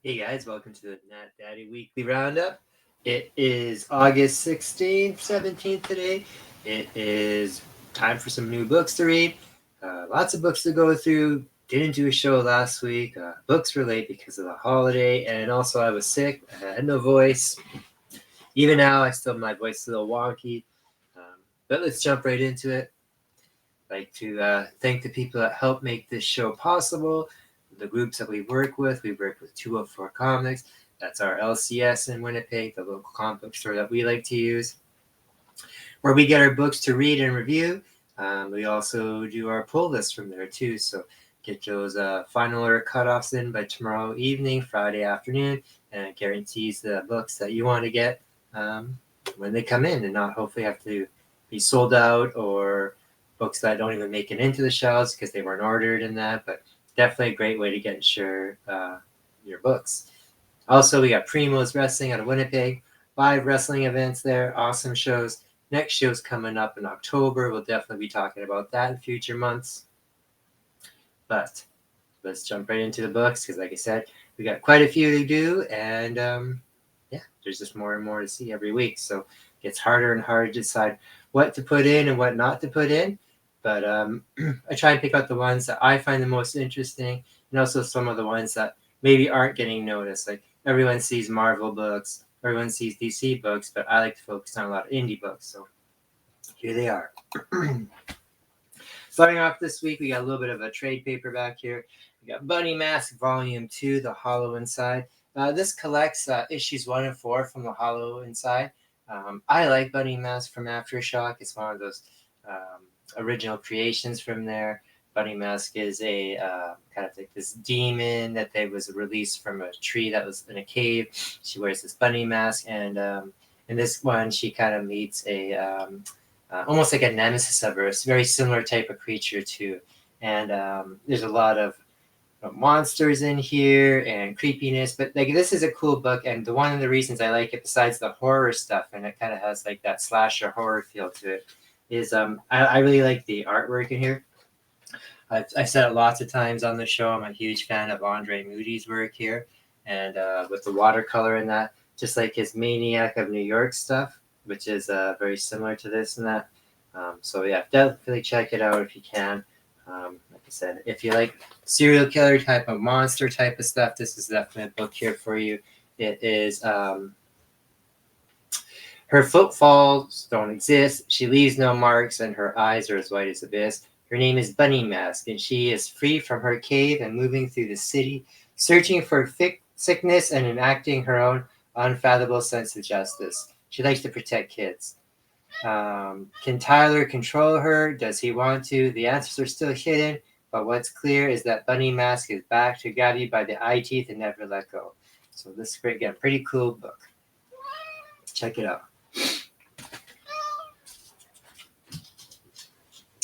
Hey guys, welcome to the Nat Daddy Weekly Roundup. It is August 16th, 17th today. It is time for some new books to read. Lots of books to go through. Didn't do a show last week. Books were late because of the holiday, and also I was sick. I had no voice. Even now, my voice is a little wonky. But let's jump right into it. I'd like to thank the people that help make this show possible. The groups that we work with. We work with 204 Comics. That's our LCS in Winnipeg, the local comic book store that we like to use, where we get our books to read and review. We also do our pull list from there too. So get those final order cutoffs in by tomorrow evening, Friday afternoon, and it guarantees the books that you want to get when they come in, and not hopefully have to be sold out or books that don't even make it into the shelves because they weren't ordered in that. But definitely a great way to get your books. Also, we got Primo's Wrestling out of Winnipeg. 5 wrestling events there, awesome shows. Next show's coming up in October. We'll definitely be talking about that in future months. But let's jump right into the books because, like I said, we got quite a few to do, and there's just more and more to see every week. So it gets harder and harder to decide what to put in and what not to put in. But I try and pick out the ones that I find the most interesting, and also some of the ones that maybe aren't getting noticed. Like everyone sees Marvel books, everyone sees DC books, but I like to focus on a lot of indie books. So here they are. Starting off this week, we got a little bit of a trade paperback here. We got Bunny Mask Volume 2, The Hollow Inside. This collects issues 1 and 4 from The Hollow Inside. I like Bunny Mask from Aftershock. It's one of those original creations from there. Bunny Mask is a kind of like this demon that they was released from a tree that was in a cave. She wears this bunny mask, and in this one, she kind of meets a almost like a nemesis of her. It's a very similar type of creature too, and there's a lot of monsters in here and creepiness. But like this is a cool book, and one of the reasons I like it, besides the horror stuff, and it kind of has like that slasher horror feel to it, is I really like the artwork in here. I've said it lots of times on the show. I'm a huge fan of Andre Moody's work here, and with the watercolor in that, just like his Maniac of New York stuff, which is very similar to this and that. So yeah, definitely check it out if you can. Like I said, if you like serial killer type of monster type of stuff, this is definitely a book here for you. It is her footfalls don't exist. She leaves no marks, and her eyes are as white as abyss. Her name is Bunny Mask, and she is free from her cave and moving through the city, searching for sickness and enacting her own unfathomable sense of justice. She likes to protect kids. Can Tyler control her? Does he want to? The answers are still hidden, but what's clear is that Bunny Mask is back to grab you by the eye teeth and never let go. So this is great, again, pretty cool book. Check it out.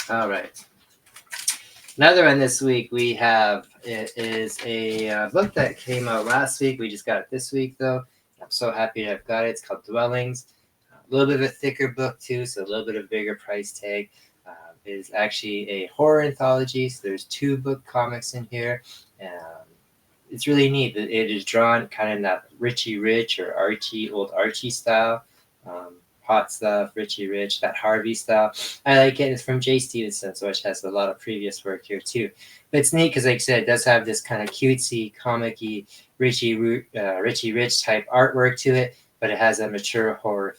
All right. Another one this week we have is a book that came out last week. We just got it this week, though. I'm so happy to have got it. It's called Dwellings. A little bit of a thicker book, too, so a little bit of bigger price tag. It is actually a horror anthology, so there's 2 book comics in here. It's really neat. It is drawn kind of in that Richie Rich or old Archie style. Hot stuff, Richie Rich, that Harvey style. I like it. It's from Jay Stevenson, so it has a lot of previous work here too. But it's neat because, like I said, it does have this kind of cutesy, comic-y, Richie Rich type artwork to it, but it has a mature horror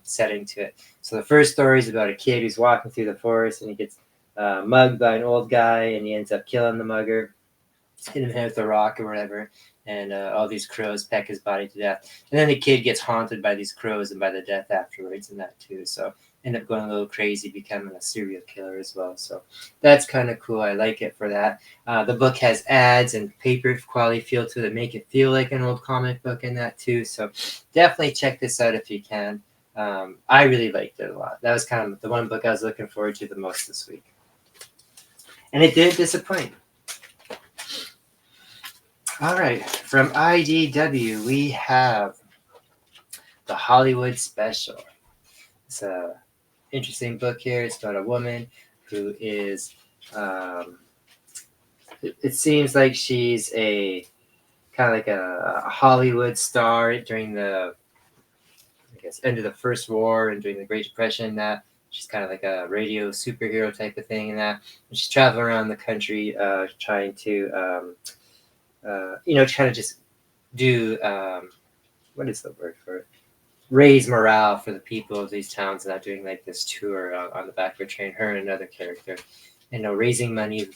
setting to it. So the first story is about a kid who's walking through the forest and he gets mugged by an old guy, and he ends up killing the mugger, hitting him with a rock or whatever, and all these crows peck his body to death. And then the kid gets haunted by these crows and by the death afterwards and that too. So end up going a little crazy, becoming a serial killer as well. So that's kind of cool. I like it for that. The book has ads and paper quality feel to it that make it feel like an old comic book and that too. So definitely check this out if you can. I really liked it a lot. That was kind of the one book I was looking forward to the most this week. And it didn't disappoint. All right, from IDW, we have the Hollywood Special. It's a interesting book here. It's about a woman who is, it seems like she's a kind of like a Hollywood star during the, I guess, end of the First War and during the Great Depression. That she's kind of like a radio superhero type of thing, and that and she's traveling around the country, trying to, trying to just do what is the word for it? Raise morale for the people of these towns, and that doing like this tour on the back of a train. Her and another character, raising money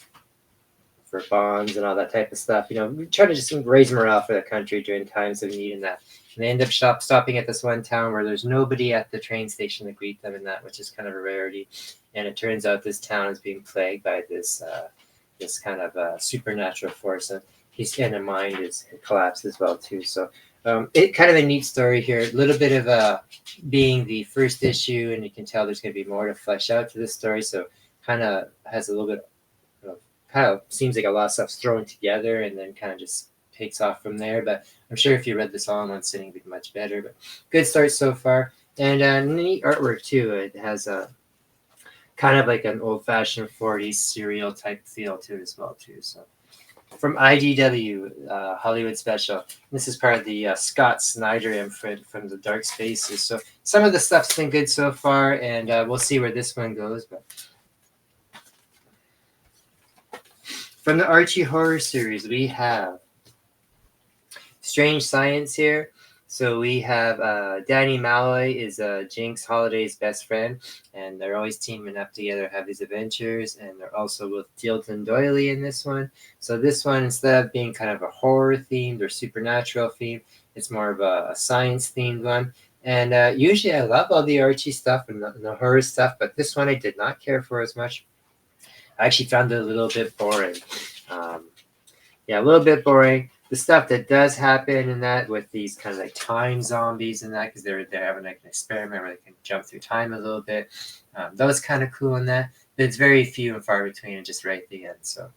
for bonds and all that type of stuff. Trying to just raise morale for the country during times of need and that. And they end up stopping at this one town where there's nobody at the train station to greet them and that, which is kind of a rarity. And it turns out this town is being plagued by this kind of supernatural force, and his mind is collapsed as well too. So it kind of a neat story here. A little bit of being the first issue, and you can tell there's going to be more to flesh out to this story. So kind of has a little bit kind of seems like a lot of stuff's thrown together and then kind of just takes off from there. But I'm sure if you read this all in one sitting, it'd be much better. But good start so far, and neat artwork too. It has a kind of like an old-fashioned 40s serial type feel to it as well too. So from IDW, Hollywood Special. This is part of the Scott Snyder imprint from the Dark Spaces. So some of the stuff's been good so far, and we'll see where this one goes. But from the Archie Horror series, we have Strange Science here. So we have Danny Malloy is Jinx Holiday's best friend, and they're always teaming up together, have these adventures, and they're also with Tilton Doily in this one. So this one, instead of being kind of a horror themed or supernatural theme, it's more of a science themed one. And usually I love all the Archie stuff and the horror stuff, but this one I did not care for as much. I actually found it a little bit boring. A little bit boring. The stuff that does happen in that with these kind of like time zombies and that, because they're having like an experiment where they can jump through time a little bit. That was kind of cool in that. But it's very few and far between and just right at the end. So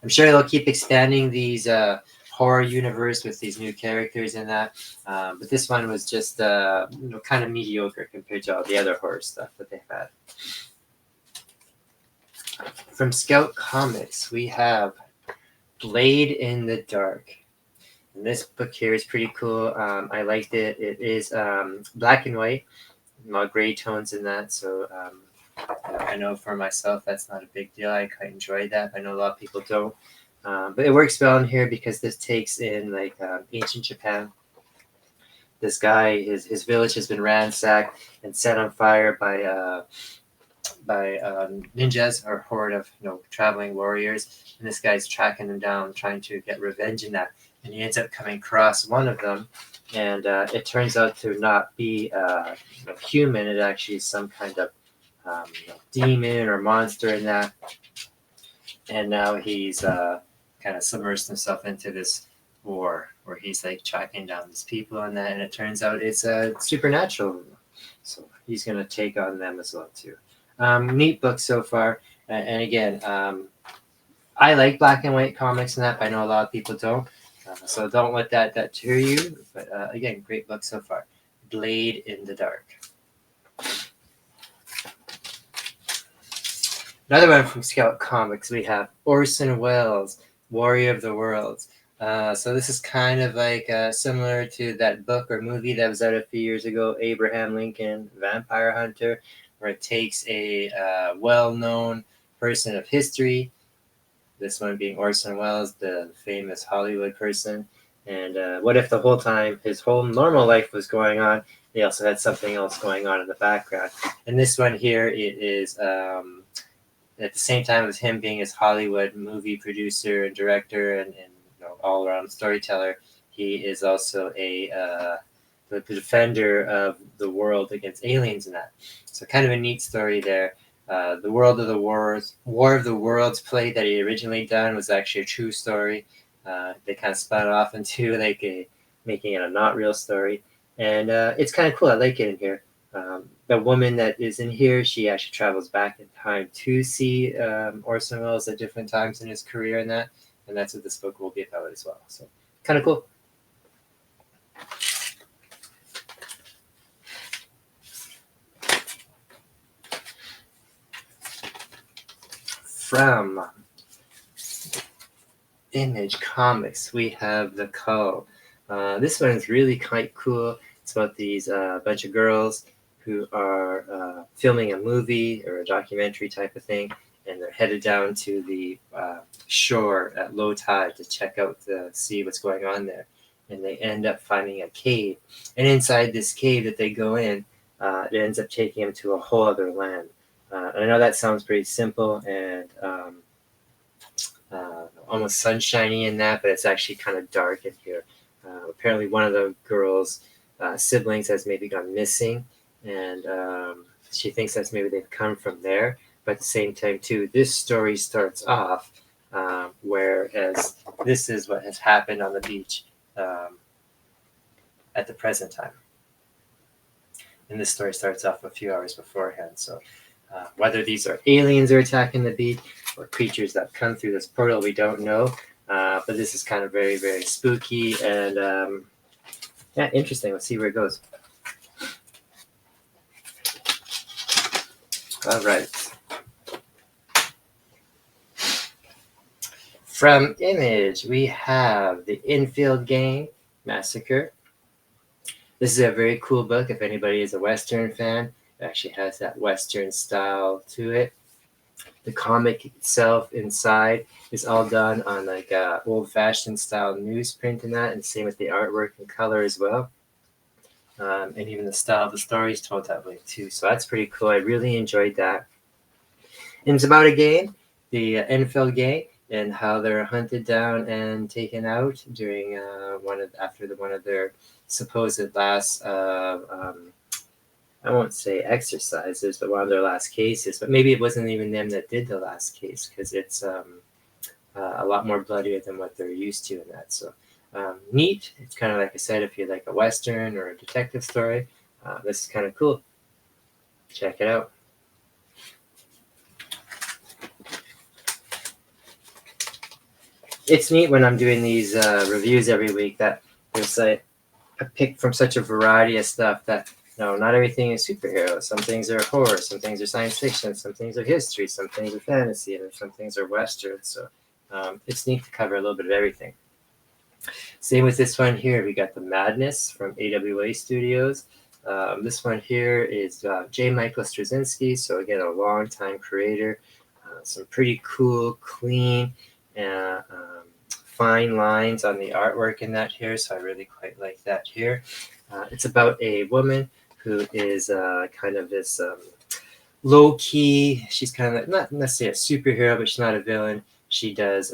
I'm sure they'll keep expanding these horror universe with these new characters in that. But this one was just kind of mediocre compared to all the other horror stuff that they've had. From Scout Comics, we have Blade in the Dark. And this book here is pretty cool. I liked it. It is black and white, no gray tones in that. So I know for myself that's not a big deal. I quite enjoyed that. I know a lot of people don't. But it works well in here because this takes in like ancient Japan. This guy, his village has been ransacked and set on fire by ninjas or horde of traveling warriors, and this guy's tracking them down, trying to get revenge in that. And he ends up coming across one of them, and it turns out to not be human. It actually is some kind of demon or monster in that. And now he's kind of submersed himself into this war where he's like tracking down these people and that. And it turns out it's supernatural, so he's gonna take on them as well too. Neat book so far, and again, I like black and white comics and that, but I know a lot of people don't, so don't let that deter you. But again, great book so far. Blade in the Dark. Another one from Scout Comics, we have Orson Welles, Warrior of the Worlds. So this is kind of like similar to that book or movie that was out a few years ago, Abraham Lincoln, Vampire Hunter, where it takes a well-known person of history, this one being Orson Welles, the famous Hollywood person, and what if the whole time his whole normal life was going on, he also had something else going on in the background. And this one here, it is at the same time as him being his Hollywood movie producer and director and all-around storyteller, he is also the defender of the world against aliens and that. So kind of a neat story there. The War of the Worlds play that he originally done was actually a true story. They kind of spun it off into like making it a not real story. And it's kind of cool. I like it in here. The woman that is in here, she actually travels back in time to see Orson Welles at different times in his career and that. And that's what this book will be about as well. So kind of cool. From Image Comics, we have The Call. This one is really quite cool. It's about these bunch of girls who are filming a movie or a documentary type of thing, and they're headed down to the shore at low tide to check out see what's going on there. And they end up finding a cave, and inside this cave that they go in, it ends up taking them to a whole other land. And I know that sounds pretty simple and almost sunshiny in that, but it's actually kind of dark in here. Apparently, one of the girls' siblings has maybe gone missing, and she thinks that's maybe they've come from there. But at the same time, too, this story starts off whereas this is what has happened on the beach at the present time. And this story starts off a few hours beforehand. So whether these are aliens are attacking the beach or creatures that come through this portal, we don't know. But this is kind of very, very spooky and yeah, interesting. Let's see where it goes. All right. From Image, we have The Infield Gang Massacre. This is a very cool book if anybody is a Western fan. It actually has that Western style to it. The comic itself inside is all done on like old-fashioned style newsprint and that, and same with the artwork and color as well. And even the style of the story is told that way too. So that's pretty cool. I really enjoyed that. And it's about a gang, the Enfield gang, and how they're hunted down and taken out during one of their supposed last I won't say exercises, but one of their last cases. But maybe it wasn't even them that did the last case because it's a lot more bloodier than what they're used to in that. So neat. It's kind of like I said, if you like a Western or a detective story, this is kind of cool. Check it out. It's neat when I'm doing these reviews every week that there's a pick from such a variety of stuff that no, not everything is superhero. Some things are horror, some things are science fiction, some things are history, some things are fantasy, and some things are Western. So it's neat to cover a little bit of everything. Same with this one here. We got The Madness from AWA Studios. This one here is J. Michael Straczynski. So again, a long-time creator. Some pretty cool, clean, fine lines on the artwork in that here. So I really quite like that here. It's about a woman who is kind of this low-key. She's kind of not necessarily a superhero, but she's not a villain. She does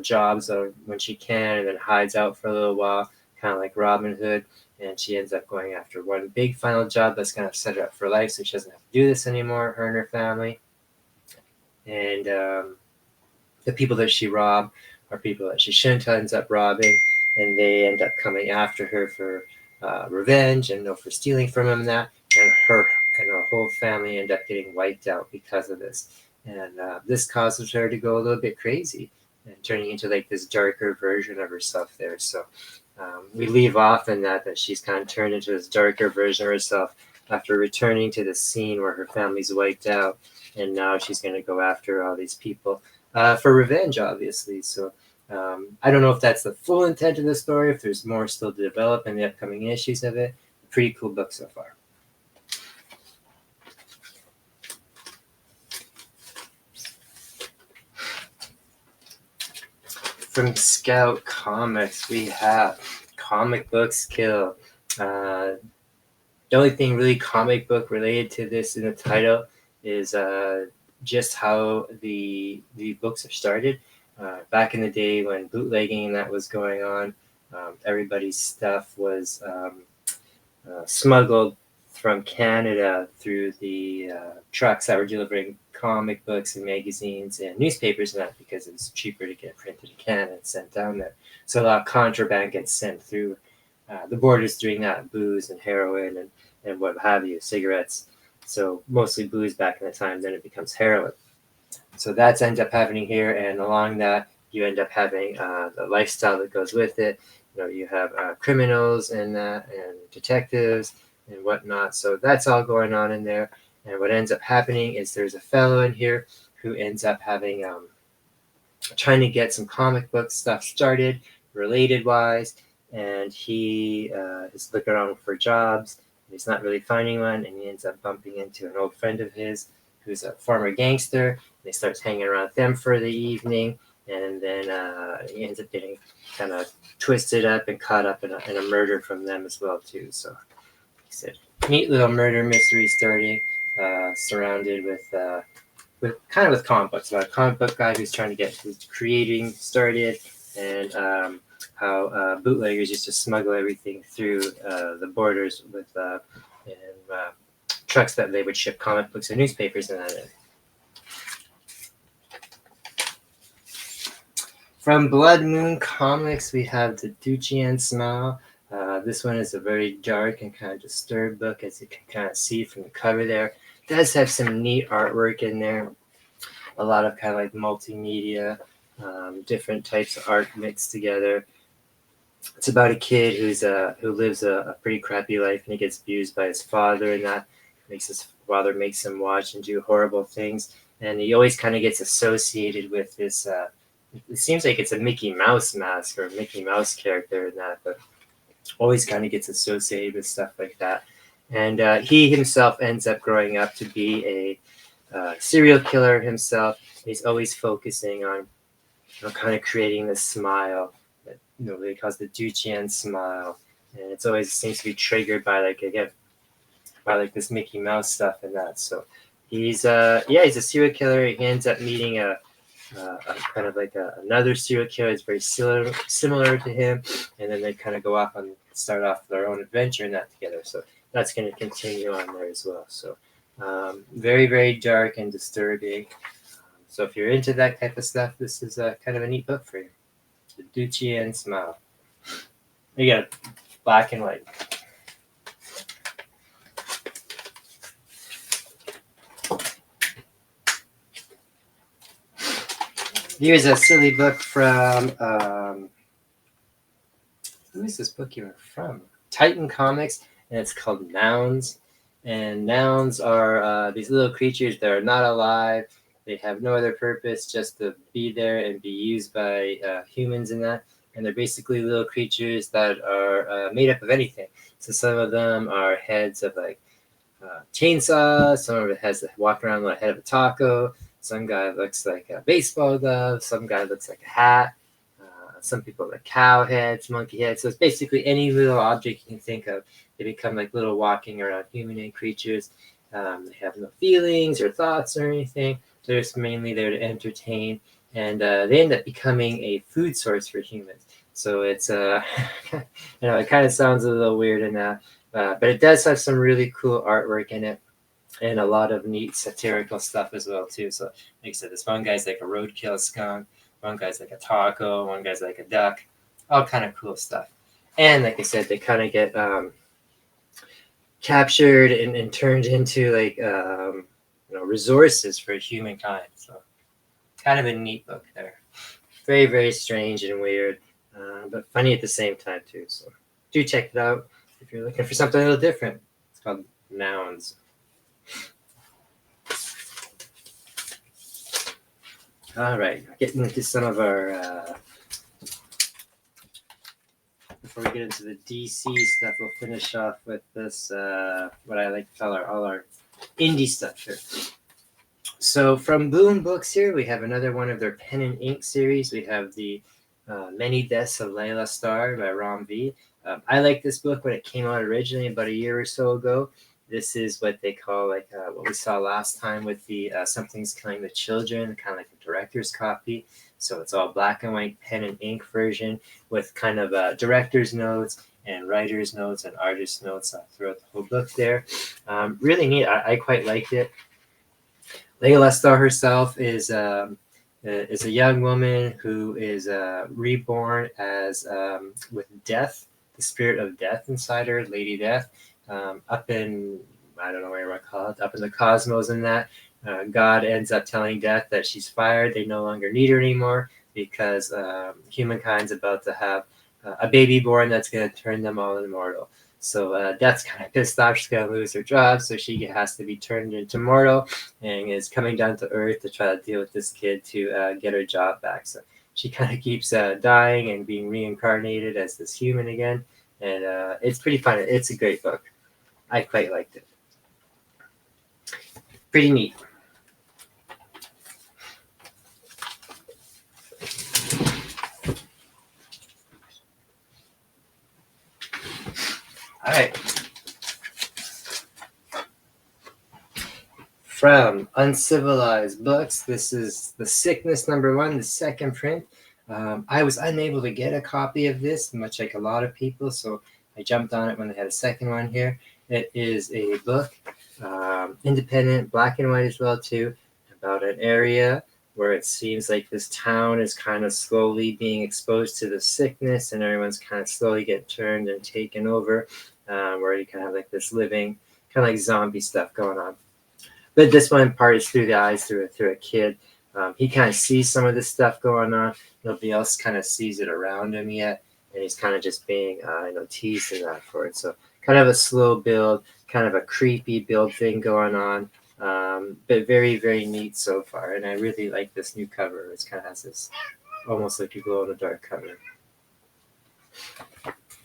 jobs when she can and then hides out for a little while, kind of like Robin Hood. And she ends up going after one big final job that's going to set her up for life so she doesn't have to do this anymore, her and her family. And the people that she robbed are people that she shouldn't ends up robbing. And they end up coming after her for revenge and for stealing from him and that. And her whole family end up getting wiped out because of this. And this causes her to go a little bit crazy and turning into like this darker version of herself there. So we leave off in that she's kind of turned into this darker version of herself after returning to the scene where her family's wiped out. And now she's going to go after all these people for revenge, obviously. So I don't know if that's the full intent of the story, if there's more still to develop in the upcoming issues of it. Pretty cool book so far. From Scout Comics, we have Comic Books Kill. The only thing really comic book related to this in the title is just how the books are started. Back in the day when bootlegging and that was going on, everybody's stuff was smuggled from Canada through the trucks that were delivering comic books and magazines and newspapers and that because it was cheaper to get printed in Canada and sent down there. So a lot of contraband gets sent through the borders doing that, booze and heroin and what have you, cigarettes. So mostly booze back in the time, then it becomes heroin. So that's ends up happening here, and along that, you end up having the lifestyle that goes with it. You have criminals and detectives and whatnot. So that's all going on in there. And what ends up happening is there's a fellow in here who ends up having trying to get some comic book stuff started, related wise, and he is looking around for jobs. He's not really finding one, and he ends up bumping into an old friend of his who's a former gangster. He starts hanging around with them for the evening, and then he ends up getting kind of twisted up and caught up in a murder from them as well too. So, like I said, neat little murder mystery starting, surrounded with kind of with comic books, about a comic book guy who's trying to get his creating started, and how bootleggers used to smuggle everything through the borders with trucks that they would ship comic books and newspapers and that in. From Blood Moon Comics, we have the Duchian Smile. This one is a very dark and kind of disturbed book, as you can kind of see from the cover there. It does have some neat artwork in there. A lot of kind of like multimedia, different types of art mixed together. It's about a kid who lives a pretty crappy life, and he gets abused by his father, and that makes his father makes him watch and do horrible things. And he always kind of gets associated with this. It seems like it's a Mickey Mouse mask or a Mickey Mouse character in that, but always kind of gets associated with stuff like that. And he himself ends up growing up to be a serial killer himself. He's always focusing on kind of creating this smile that he calls the Duchian smile, and it's always seems to be triggered by this Mickey Mouse stuff and that. So he's he's a serial killer. He ends up meeting a kind of like another serial killer is very similar to him, and then they kind of go off and start off their own adventure in that together. So that's going to continue on there as well. So very, very dark and disturbing. So if you're into that type of stuff, this is kind of a neat book for you. The Duchian Smile. You got black and white. Here's a silly book from, who is this book even from? Titan Comics, and it's called Nouns. And nouns are these little creatures that are not alive. They have no other purpose just to be there and be used by humans and that. And they're basically little creatures that are made up of anything. So some of them are heads of like chainsaws. Some of it has walk around with a head of a taco. Some guy looks like a baseball glove. Some guy looks like a hat. Some people like cow heads, monkey heads. So it's basically any little object you can think of. They become like little walking around humanoid creatures. They have no feelings or thoughts or anything. They're just mainly there to entertain. And they end up becoming a food source for humans. So it's, it kind of sounds a little weird in that. But it does have some really cool artwork in it. And a lot of neat satirical stuff as well too. So like I said, this one guy's like a roadkill skunk, one guy's like a taco, one guy's like a duck, all kind of cool stuff. And like I said, they kind of get captured and turned into like resources for humankind. So kind of a neat book there. Very, very strange and weird, but funny at the same time too. So do check it out if you're looking for something a little different. It's called Nouns. All right, getting into some of our, before we get into the DC stuff, we'll finish off with this, what I like to call all our indie stuff here. So from Boom Books here, we have another one of their pen and ink series. We have the Many Deaths of Layla Starr by Ram V. I like this book when it came out originally about a year or so ago. This is what they call what we saw last time with the Something's Killing the Children, kind of like a director's copy. So it's all black and white pen and ink version with kind of director's notes and writer's notes and artist's notes throughout the whole book there. Really neat. I quite liked it. Layla Starr herself is a young woman who is reborn as with death, the spirit of death inside her, Lady Death. Up in, I don't know where you want to call it, up in the cosmos and that, God ends up telling Death that she's fired. They no longer need her anymore because humankind's about to have a baby born that's going to turn them all immortal. So Death's kind of pissed off. She's going to lose her job, so she has to be turned into mortal and is coming down to Earth to try to deal with this kid to get her job back. So she kind of keeps dying and being reincarnated as this human again. And it's pretty fun. It's a great book. I quite liked it. Pretty neat. All right. From Uncivilized Books, this is The Sickness #1, the second print. I was unable to get a copy of this, much like a lot of people, so I jumped on it when they had a second one here. It is a book, independent, black and white as well too, about an area where it seems like this town is kind of slowly being exposed to the sickness, and everyone's kind of slowly getting turned and taken over, where you kind of have like this living, kind of like zombie stuff going on. But this one part is through the eyes through a kid. He kind of sees some of this stuff going on. Nobody else kind of sees it around him yet, and he's kind of just being, teased and that for it. So kind of a slow build, kind of a creepy build thing going on, but very, very neat so far. And I really like this new cover. It kind of has this almost like a glow in the dark cover.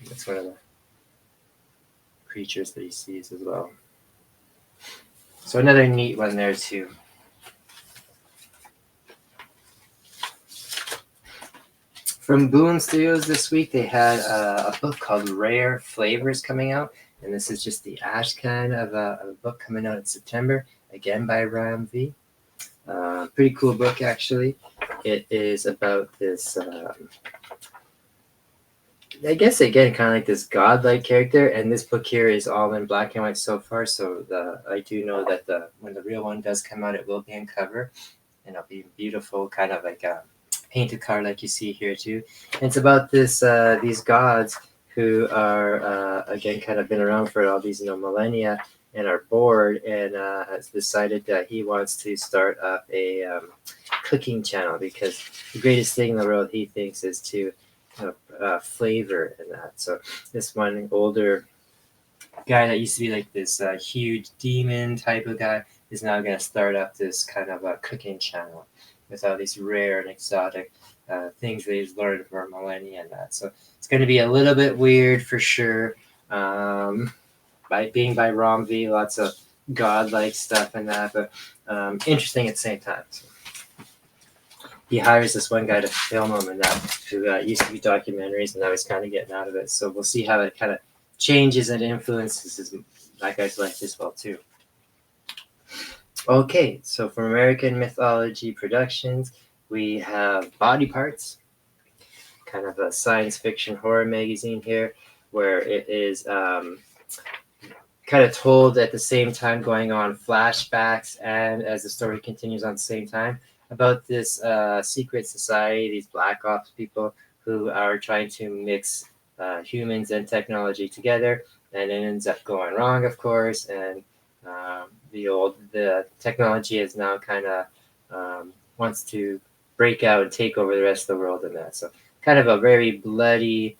That's one of the creatures that he sees as well. So another neat one there too. From Boom Studios this week, they had a book called Rare Flavors coming out. And this is just the Ashcan of a book coming out in September, again by Ram V. Pretty cool book, actually. It is about this, I guess, again, kind of like this godlike character. And this book here is all in black and white so far. So I do know that when the real one does come out, it will be in cover. And it'll be beautiful, kind of like a painted card like you see here too. And it's about these gods who are again kind of been around for all these millennia and are bored, and has decided that he wants to start up a cooking channel, because the greatest thing in the world he thinks is to flavor and that. So this one older guy that used to be like this huge demon type of guy is now going to start up this kind of a cooking channel with all these rare and exotic things that he's learned for millennia and that. So it's going to be a little bit weird for sure. By Ram V, lots of godlike stuff and that, but interesting at the same time. So he hires this one guy to film him and that, who used to be documentaries, and now he's kind of getting out of it. So we'll see how it kind of changes and influences that guy's life as well too. Okay, so from American Mythology Productions, we have Body Parts, kind of a science fiction horror magazine here, where it is kind of told at the same time, going on flashbacks and as the story continues on the same time, about this secret society, these black ops people who are trying to mix humans and technology together, and it ends up going wrong, of course, and the technology is now kind of wants to break out and take over the rest of the world in that. So kind of a very bloody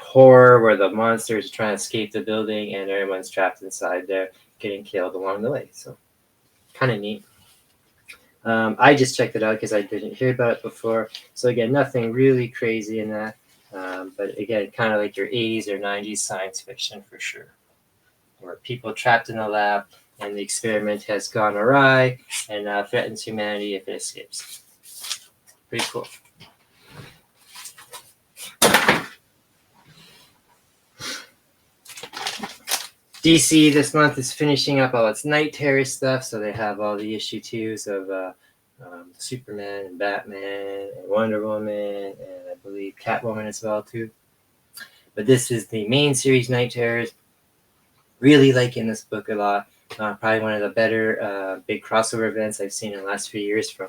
horror where the monsters are trying to escape the building and everyone's trapped inside there, getting killed along the way. So kind of neat. I just checked it out because I didn't hear about it before. So again, nothing really crazy in that. But again, kind of like your 80s or 90s science fiction for sure, where people trapped in a lab and the experiment has gone awry and threatens humanity if it escapes. Pretty cool. DC this month is finishing up all its Night Terror stuff, so they have all the issue 2s of Superman and Batman and Wonder Woman, and I believe Catwoman as well too. But this is the main series, Night Terrors. Really liking this book a lot. Probably one of the better big crossover events I've seen in the last few years from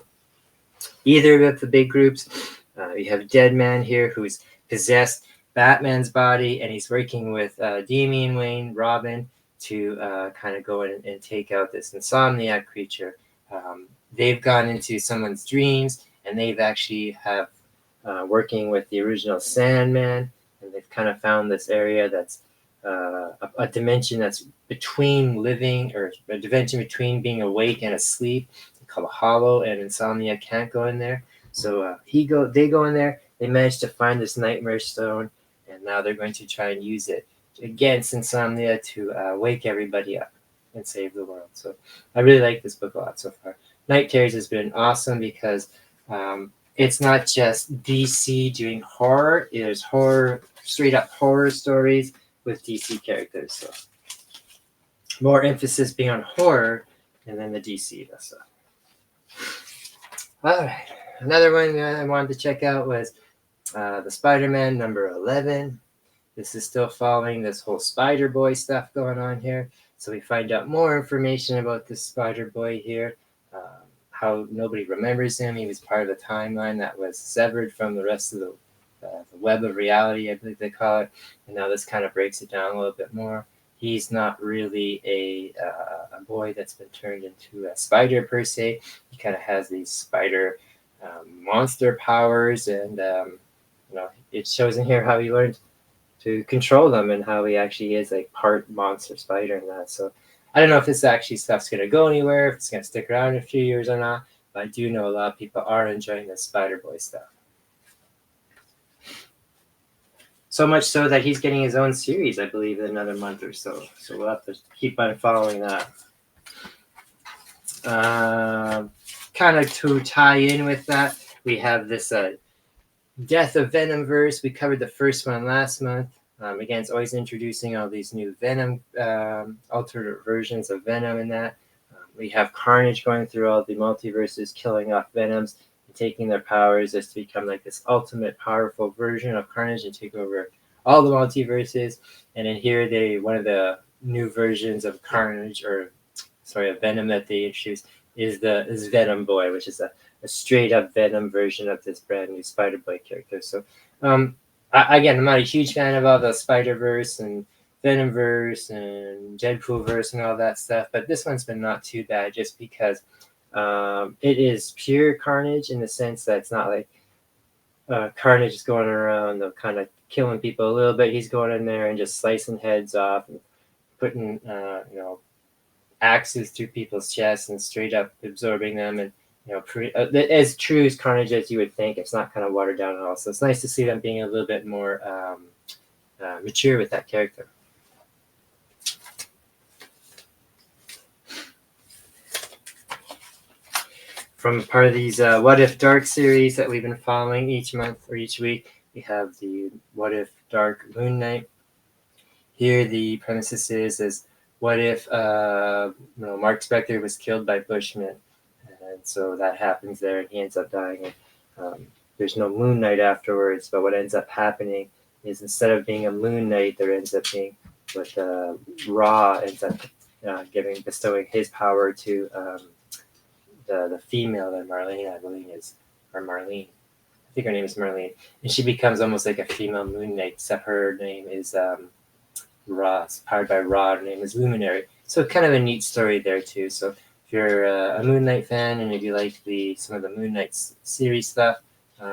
either of the big groups. You have Deadman here, who's possessed Batman's body, and he's working with Damian Wayne, Robin, to kind of go in and take out this Insomniac creature. They've gone into someone's dreams, and they've actually have working with the original Sandman, and they've kind of found this area that's a dimension that's between living, or a dimension between being awake and asleep, called a hollow, and Insomnia can't go in there. So they go in there. They manage to find this nightmare stone, and now they're going to try and use it against Insomnia to wake everybody up and save the world. So I really like this book a lot so far. Night Terrors has been awesome because it's not just DC doing horror. There's horror, straight up horror stories with DC characters. So more emphasis being on horror and then the DC stuff. All right. Another one that I wanted to check out was the Spider-Man number 11. This is still following this whole Spider-Boy stuff going on here. So we find out more information about this Spider-Boy here. How nobody remembers him. He was part of the timeline that was severed from the rest of the web of reality, I believe they call it. And now this kind of breaks it down a little bit more. He's not really a boy that's been turned into a spider per se. He kind of has these spider monster powers, and it shows in here how he learned to control them and how he actually is like part monster spider and that. So I don't know if this actually stuff's going to go anywhere, if it's going to stick around in a few years or not, but I do know a lot of people are enjoying this Spider-Boy stuff. So much so that he's getting his own series, I believe, in another month or so. So we'll have to keep on following that. Kind of to tie in with that, we have this Death of Venomverse. We covered the first one last month. Again, it's always introducing all these new Venom, alternate versions of Venom in that. We have Carnage going through all the multiverses, killing off Venoms, and taking their powers as to become like this ultimate powerful version of Carnage and take over all the multiverses. And in here, one of the new versions of Carnage, of Venom that they introduced is Venom Boy, which is a straight up Venom version of this brand new Spider-Boy character. So I'm not a huge fan of all the Spider-Verse and Venomverse and Deadpoolverse and all that stuff, but this one's been not too bad just because it is pure Carnage in the sense that it's not like Carnage is going around kind of killing people a little bit. He's going in there and just slicing heads off and putting axes through people's chests and straight up absorbing them, and as true as Carnage as you would think. It's not kind of watered down at all. So it's nice to see them being a little bit more mature with that character. From part of these What If Dark series that we've been following each month or each week, we have the What If Dark Moon Knight. Here the premises is what if Mark Spector was killed by Bushmen, and so that happens there, and he ends up dying. And there's no Moon Knight afterwards, but what ends up happening is instead of being a Moon Knight, there ends up being what Ra ends up bestowing his power to the female that Marlene, I believe, is, or Marlene. I think her name is Marlene, and she becomes almost like a female Moon Knight, except her name is Ra. It's powered by Ra. Her name is Luminary. So kind of a neat story there too. So if you're a Moon Knight fan and if you like some of the Moon Knight series stuff,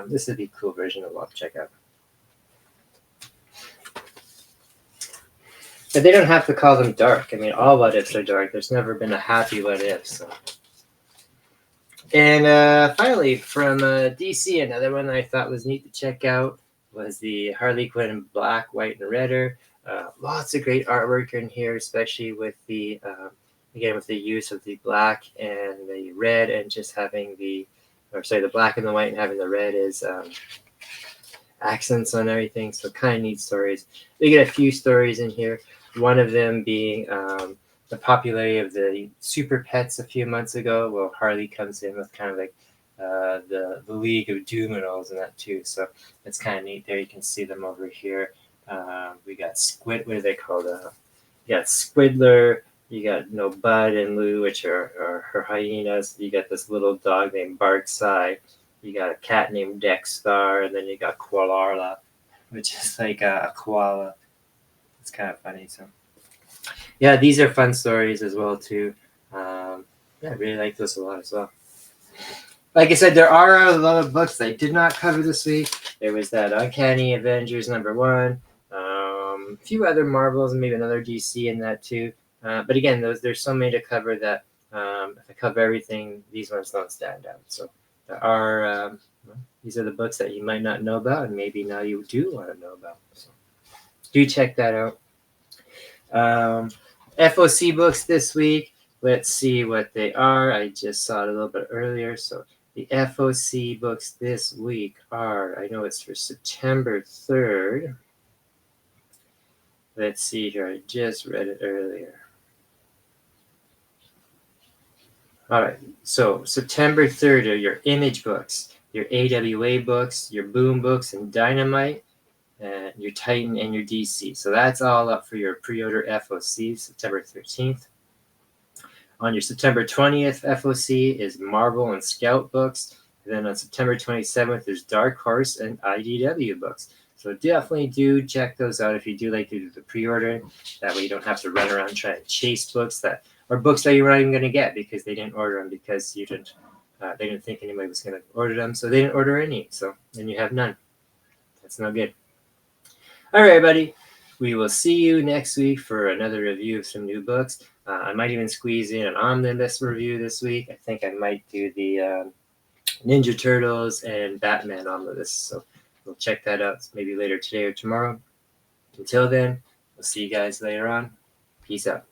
this would be a cool version of what to check out. But they don't have to call them dark. I mean, all what ifs are dark. There's never been a happy what if. So. And finally, from DC, another one that I thought was neat to check out was the Harley Quinn in black, white, and redder. Lots of great artwork in here, especially with the use of the black and the red, and just having the black and the white and having the red as accents on everything. So kind of neat stories. We get a few stories in here. One of them being the popularity of the Super Pets a few months ago. Well, Harley comes in with kind of like the League of Doominoes and that too. So it's kind of neat there. You can see them over here. We got Squid. What are they called? You got Squidler. You got Bud and Lou, which are her hyenas. You got this little dog named Barkside. You got a cat named Dexstar, and then you got Koala, which is like a koala. It's kind of funny. So yeah, these are fun stories as well too. I really like this a lot as well. Like I said, there are a lot of books I did not cover this week. There was that Uncanny Avengers #1. a few other Marvels and maybe another DC in that too. But again, there's so many to cover that if I cover everything, these ones don't stand out. So there are these are the books that you might not know about, and maybe now you do want to know about. So do check that out. FOC books this week. Let's see what they are. I just saw it a little bit earlier. So the FOC books this week are, I know it's for September 3rd. Let's see here. I just read it earlier. All right. So September 3rd are your Image books, your AWA books, your Boom books, and Dynamite, and your Titan and your DC. So that's all up for your pre-order FOC, September 13th. On your September 20th FOC is Marvel and Scout books. And then on September 27th is Dark Horse and IDW books. So definitely do check those out if you do like to do the pre-ordering. That way you don't have to run around trying to chase books that are books that you're not even going to get because they didn't order them because you didn't. They didn't think anybody was going to order them, so they didn't order any. So then you have none. That's no good. All right, everybody. We will see you next week for another review of some new books. I might even squeeze in an omnibus review this week. I think I might do the Ninja Turtles and Batman omnibus. So we'll check that out maybe later today or tomorrow. Until then, we'll see you guys later on. Peace out.